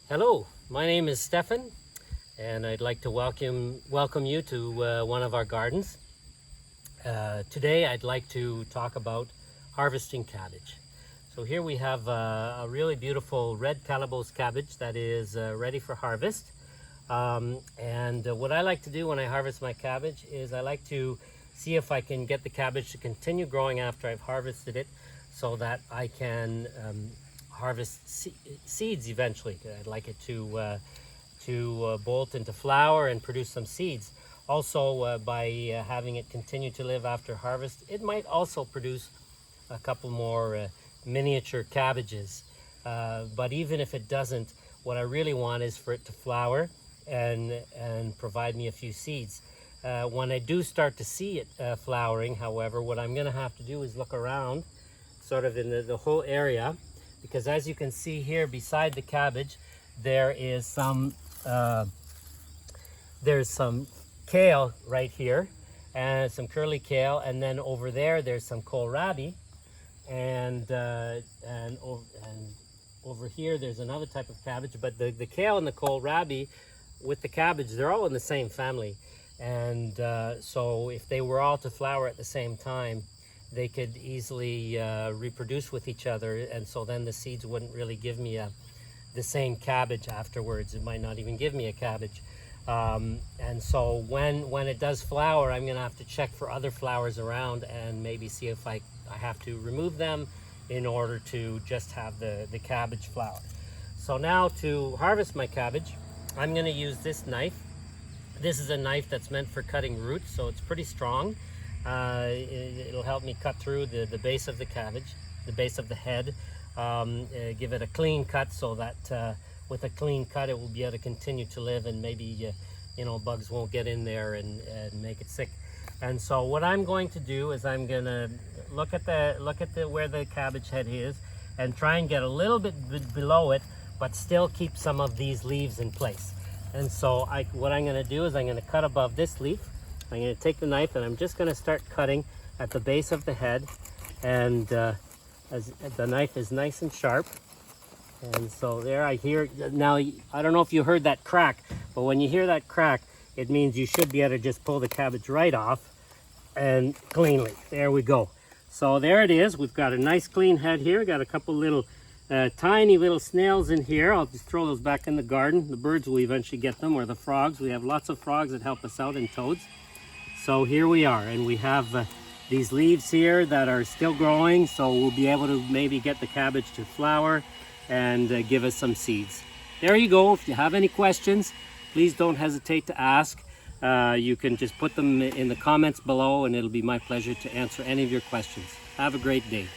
Hello, my name is Stefan, and I'd like to welcome you to one of our gardens. Today I'd like to talk about harvesting cabbage. So here we have a really beautiful red Cabbages cabbage that is ready for harvest. And what I like to do when I harvest my cabbage is I like to see if I can get the cabbage to continue growing after I've harvested it, so that I can harvest seeds eventually. I'd like it to bolt into flower and produce some seeds. Also, by having it continue to live after harvest, it might also produce a couple more miniature cabbages. But even if it doesn't, what I really want is for it to flower and provide me a few seeds. When I do start to see it flowering, however, what I'm going to have to do is look around sort of in the whole area, because as you can see here beside the cabbage, there's some kale right here, and some curly kale, and then over there's some kohlrabi, and over here there's another type of cabbage. But the kale and the kohlrabi with the cabbage, they're all in the same family, and so if they were all to flower at the same time, they could easily reproduce with each other, and so then the seeds wouldn't really give me the same cabbage afterwards. It might not even give me a cabbage. And so when it does flower, I'm going to have to check for other flowers around and maybe see if I have to remove them in order to just have the cabbage flower. So now to harvest my cabbage, I'm going to use this knife. This is a knife that's meant for cutting roots, so it's pretty strong. It'll help me cut through the base of the cabbage, the base of the head, give it a clean cut, so that with a clean cut it will be able to continue to live, and maybe bugs won't get in there and make it sick. And so what I'm going to do is I'm going to look at where the cabbage head is and try and get a little bit below it, but still keep some of these leaves in place. And so what I'm going to do is I'm going to cut above this leaf. I'm going to take the knife and I'm just going to start cutting at the base of the head, and as the knife is nice and sharp. And so there, I hear now, I don't know if you heard that crack, but when you hear that crack, it means you should be able to just pull the cabbage right off and cleanly. There we go. So there it is. We've got a nice clean head here. Got a couple little tiny little snails in here. I'll just throw those back in the garden. The birds will eventually get them, or the frogs. We have lots of frogs that help us out, and toads. So here we are, and we have these leaves here that are still growing, so we'll be able to maybe get the cabbage to flower and give us some seeds. There you go. If you have any questions, please don't hesitate to ask. You can just put them in the comments below, and it'll be my pleasure to answer any of your questions. Have a great day.